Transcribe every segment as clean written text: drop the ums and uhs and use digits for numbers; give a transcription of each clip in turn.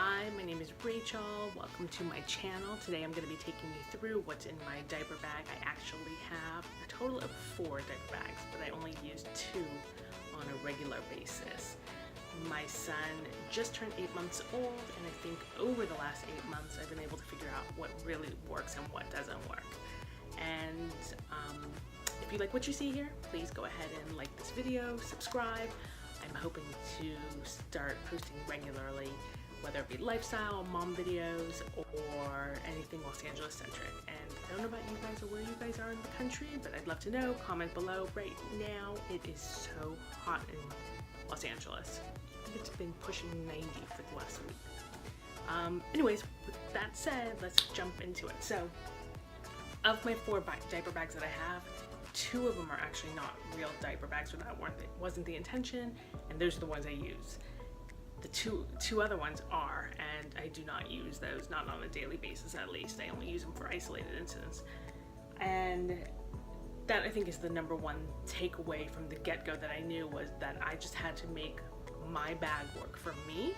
Hi, my name is Rachel. Welcome to my channel. Today I'm going to be taking you through what's in my diaper bag. I actually have a total of 4 diaper bags, but I only use 2 on a regular basis. My son just turned 8 months old, and I think over the last 8 months I've been able to figure out what really works and what doesn't work. And if you like what you see here, please go ahead and like this video, subscribe. I'm hoping to start posting regularly, whether it be lifestyle, mom videos, or anything Los Angeles centric. And I don't know about you guys or where you guys are in the country, but I'd love to know. Comment below. Right now it is so hot in Los Angeles. I think it's been pushing 90 for the last week. Anyways, with that said, let's jump into it. So, of my 4 diaper bags that I have, 2 of them are actually not real diaper bags, so that wasn't the intention, and those are the ones I use. The two other ones are, and I do not use those, not on a daily basis at least. I only use them for isolated incidents. And that, I think, is the number one takeaway from the get-go that I knew, was that I just had to make my bag work for me,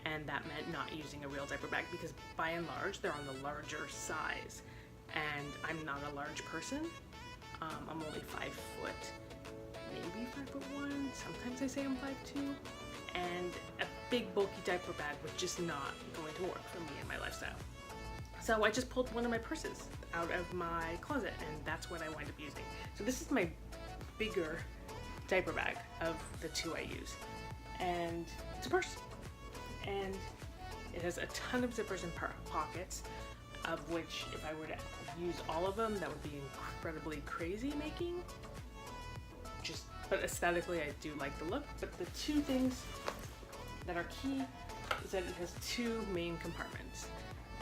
and that meant not using a real diaper bag, because by and large they're on the larger size, and I'm not a large person. I'm only 5 foot, maybe 5'1". Sometimes I say I'm 5'2", and a big bulky diaper bag was just not going to work for me in my lifestyle. So I just pulled one of my purses out of my closet, and that's what I wind up using. So this is my bigger diaper bag of the 2 I use, and it's a purse, and it has a ton of zippers and pockets, of which, if I were to use all of them, that would be incredibly crazy making. But aesthetically, I do like the look. But the 2 things that are key is that it has 2 main compartments.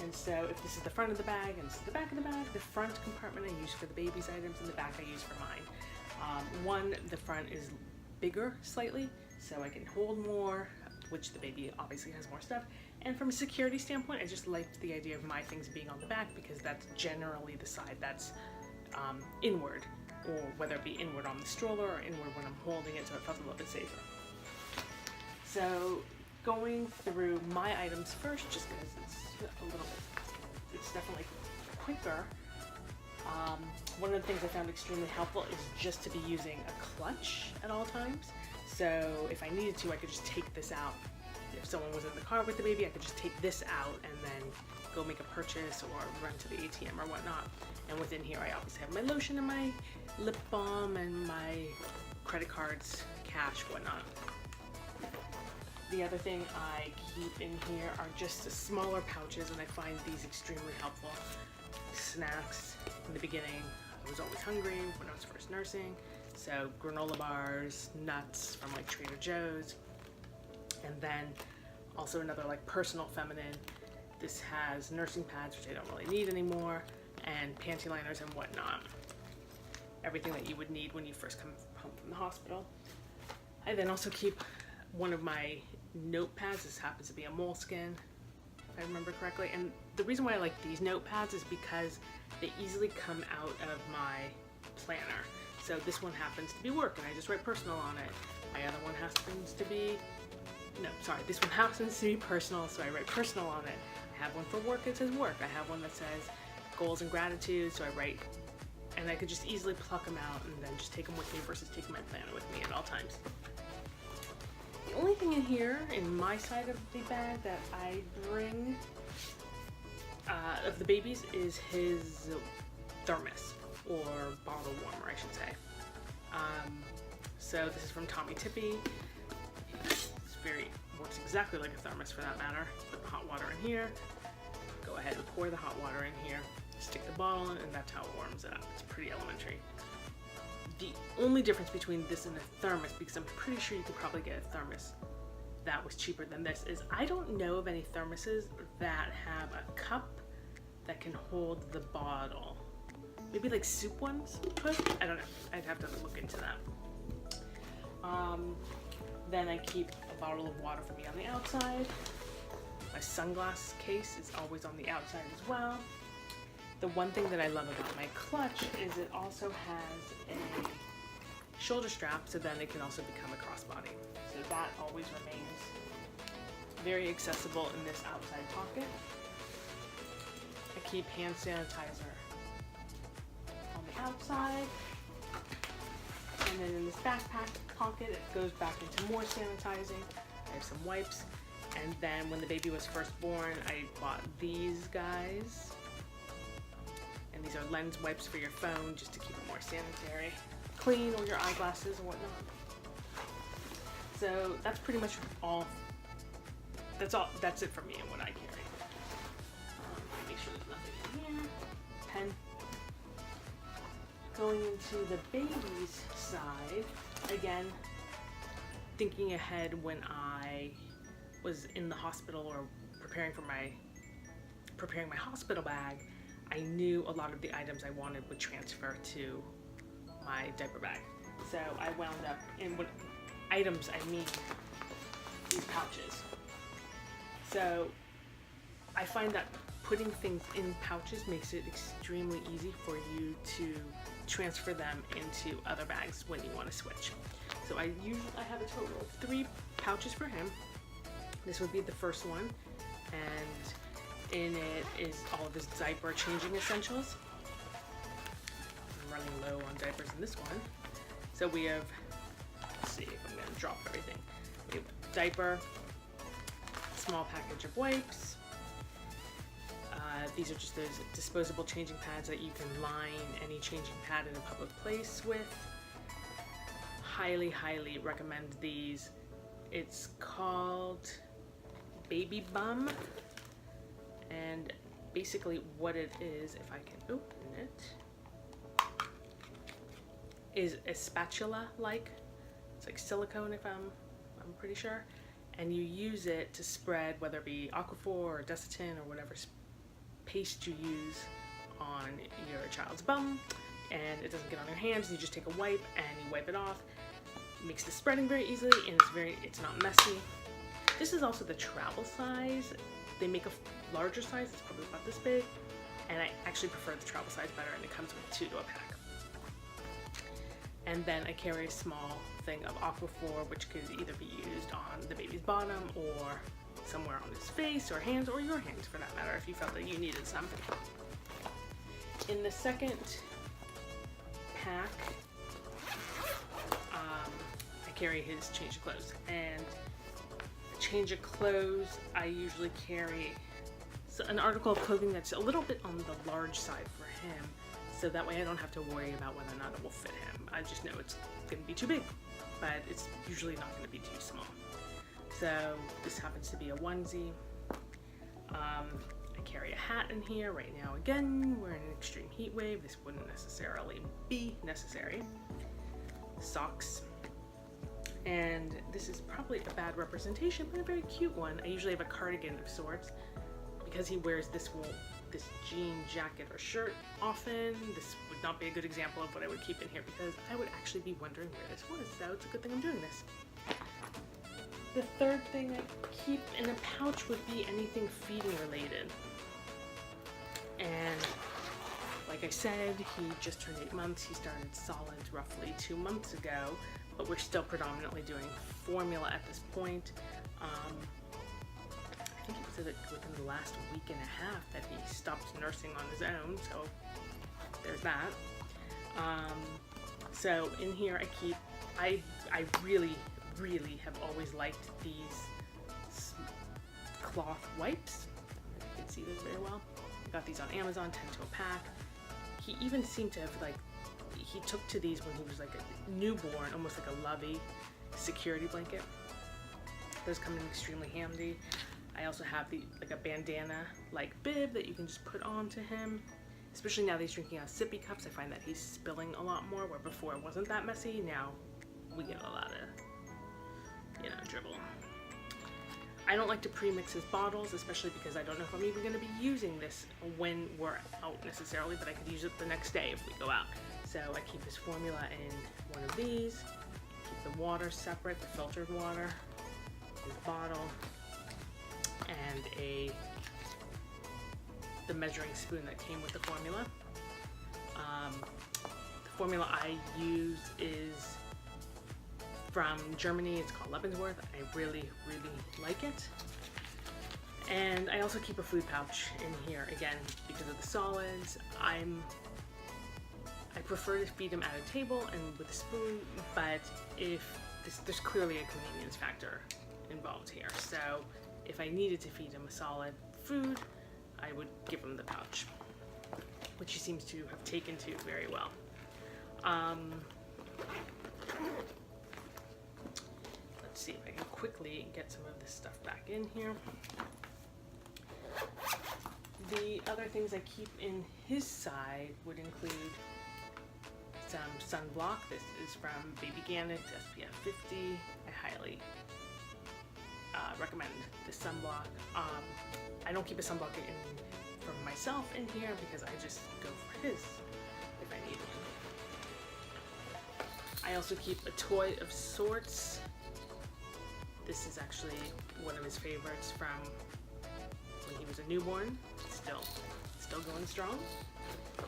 And so if this is the front of the bag and this is the back of the bag, the front compartment I use for the baby's items, and the back I use for mine. The front is bigger slightly, so I can hold more, which the baby obviously has more stuff. And from a security standpoint, I just like the idea of my things being on the back, because that's generally the side that's inward, or whether it be inward on the stroller or inward when I'm holding it, so it felt a little bit safer. So going through my items first, just because it's definitely quicker. One of the things I found extremely helpful is just to be using a clutch at all times. So if I needed to, I could just take this out. If someone was in the car with the baby, I could just take this out and then go make a purchase or run to the ATM or whatnot. And within here, I obviously have my lotion and my lip balm and my credit cards, cash, whatnot. The other thing I keep in here are just smaller pouches, and I find these extremely helpful. Snacks. In the beginning, I was always hungry when I was first nursing, so granola bars, nuts from like Trader Joe's, and then also another like personal feminine. This has nursing pads, which I don't really need anymore, and panty liners and whatnot. Everything that you would need when you first come home from the hospital. I then also keep one of my notepads. This happens to be a moleskin, if I remember correctly. And the reason why I like these notepads is because they easily come out of my planner. So this one happens to be work, and I just write personal on it. My other one happens to be, this one happens to be personal, so I write personal on it. I have one for work, it says work. I have one that says goals and gratitude, so I write, and I could just easily pluck them out and then just take them with me versus taking my planner with me at all times. The only thing in here, in my side of the bag, that I bring of the baby's is his thermos, or bottle warmer, I should say. So this is from Tommy Tippy. Works exactly like a thermos for that matter. Put the hot water in here, go ahead and pour the hot water in here, stick the bottle in, and that's how it warms it up. It's pretty elementary. The only difference between this and a thermos, because I'm pretty sure you could probably get a thermos that was cheaper than this, is I don't know of any thermoses that have a cup that can hold the bottle. Maybe like soup ones could? I don't know. I'd have to look into that. Then I keep a bottle of water for me on the outside. My sunglass case is always on the outside as well. The one thing that I love about my clutch is it also has a shoulder strap, so then it can also become a crossbody. So that always remains very accessible in this outside pocket. I keep hand sanitizer on the outside. And then in this backpack pocket, it goes back into more sanitizing. I have some wipes. And then when the baby was first born, I bought these guys. And these are lens wipes for your phone, just to keep it more sanitary. Clean, or your eyeglasses and whatnot. So that's pretty much all. That's it for me and what I carry. Make sure there's nothing in here. Pen. Going into the baby's side, again, thinking ahead when I was in the hospital or preparing my hospital bag, I knew a lot of the items I wanted would transfer to my diaper bag. So I wound up in what items I mean, these pouches. So I find that putting things in pouches makes it extremely easy for you to transfer them into other bags when you want to switch. So I have a total of 3 pouches for him. This would be the first one, and in it is all of his diaper changing essentials. I'm running low on diapers in this one. So we have, let's see if I'm going to drop everything. We have diaper, small package of wipes. These are just those disposable changing pads that you can line any changing pad in a public place with. Highly, highly recommend these. It's called Baby Bum, and basically what it is, if I can open it, is a spatula-like. It's like silicone, if I'm pretty sure, and you use it to spread, whether it be Aquaphor or Desitin or whatever paste you use on your child's bum, and it doesn't get on your hands. You just take a wipe and you wipe it off. It makes the spreading very easily, and it's not messy. This is also the travel size. They make a larger size. It's probably about this big, and I actually prefer the travel size better, and it comes with 2 to a pack. And then I carry a small thing of Aquaphor, which could either be used on the baby's bottom or somewhere on his face or hands, or your hands for that matter, if you felt that you needed some. In the second pack, I carry his change of clothes. And change of clothes, I usually carry an article of clothing that's a little bit on the large side for him, so that way I don't have to worry about whether or not it will fit him. I just know it's going to be too big, but it's usually not going to be too small. So this happens to be a onesie. I carry a hat in here right now. Again, we're in an extreme heat wave. This wouldn't necessarily be necessary. Socks. And this is probably a bad representation, but a very cute one. I usually have a cardigan of sorts. Because he wears this jean jacket or shirt often, this would not be a good example of what I would keep in here, because I would actually be wondering where this was, so it's a good thing I'm doing this. The third thing I keep in a pouch would be anything feeding related. And like I said, he just turned 8 months. He started solids roughly 2 months ago, but we're still predominantly doing formula at this point. I think it was within the last week and a half that he stopped nursing on his own, so there's that. So in here I really have always liked these cloth wipes. You can see those very well. I got these on Amazon, 10 to a pack. He even seemed to have he took to these when he was like a newborn, almost like a lovey security blanket. Those come in extremely handy. I also have like a bandana like bib that you can just put on to him. Especially now that he's drinking out of sippy cups, I find that he's spilling a lot more, where before it wasn't that messy. Now we get a lot of, dribble. I don't like to pre-mix his bottles, especially because I don't know if I'm even going to be using this when we're out necessarily, but I could use it the next day if we go out. So I keep his formula in one of these, keep the water separate, the filtered water, his bottle, and the measuring spoon that came with the formula. The formula I use is from Germany. It's called Lebensworth. I really like it. And I also keep a food pouch in here, again, because of the solids. I prefer to feed them at a table and with a spoon, but there's clearly a convenience factor involved here. So if I needed to feed him a solid food, I would give him the pouch, which he seems to have taken to very well. Let's see if I can quickly get some of this stuff back in here. The other things I keep in his side would include some sunblock. This is from Baby Gannett, SPF 50. I highly recommend this sunblock. I don't keep a sunblock for myself in here because I just go for his if I need one. I also keep a toy of sorts. This is actually one of his favorites from when he was a newborn. Still going strong.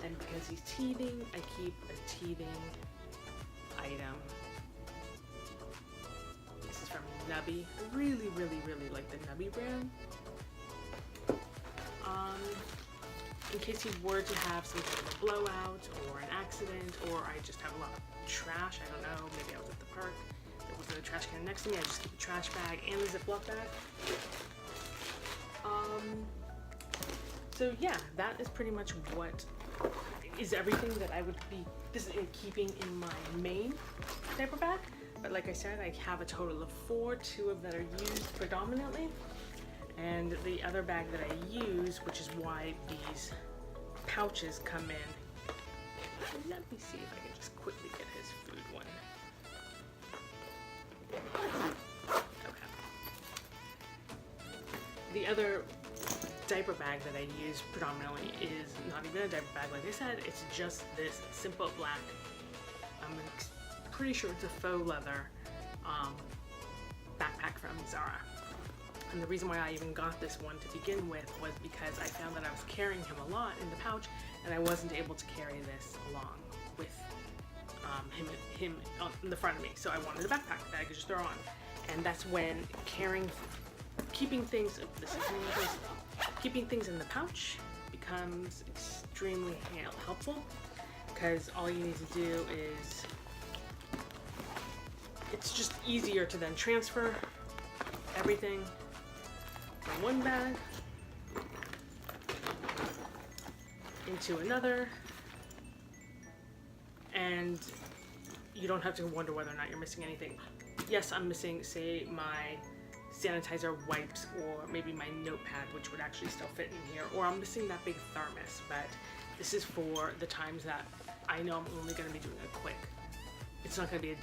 And because he's teething, I keep a teething item. This is from Nubby. I really like the Nubby brand. In case he were to have some kind of a blowout or an accident, or I just have a lot of trash, I don't know, maybe I was at the park, there wasn't a trash can next to me, I just keep a trash bag and a Ziploc bag. So yeah, that is pretty much what is everything that I would be keeping in my main diaper bag. But like I said, I have a total of 4, 2 of that are used predominantly. And the other bag that I use, which is why these pouches come in. Let me see if I can just quickly get his food one. Okay. The other diaper bag that I use predominantly is not even a diaper bag, like I said, it's just this simple black, I'm pretty sure it's a faux leather backpack from Zara. And the reason why I even got this one to begin with was because I found that I was carrying him a lot in the pouch and I wasn't able to carry this along with him in the front of me. So I wanted a backpack that I could just throw on. And that's when keeping things in the pouch becomes extremely helpful, because all you need to do is, it's just easier to then transfer everything from one bag into another, and you don't have to wonder whether or not you're missing anything. Yes, I'm missing, say, my sanitizer wipes or maybe my notepad, which would actually still fit in here, or I'm missing that big thermos, but this is for the times that I know I'm only going to be doing a quick, it's not going to be a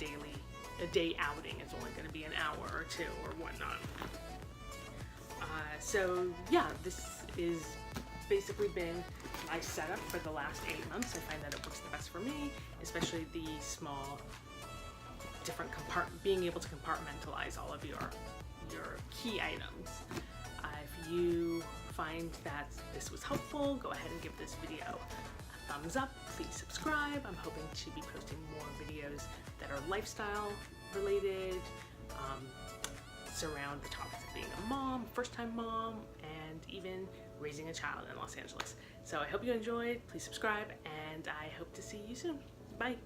day outing, it's only going to be an hour or 2 or whatnot. So yeah, this is basically been my setup for the last 8 months. I find that it works the best for me, especially the small different being able to compartmentalize all of your key items. If you find that this was helpful, go ahead and give this video a thumbs up. Please subscribe. I'm hoping to be posting more videos that are lifestyle related, surround the topics of being a mom, first-time mom, and even raising a child in Los Angeles. So I hope you enjoyed. Please subscribe, and I hope to see you soon. Bye.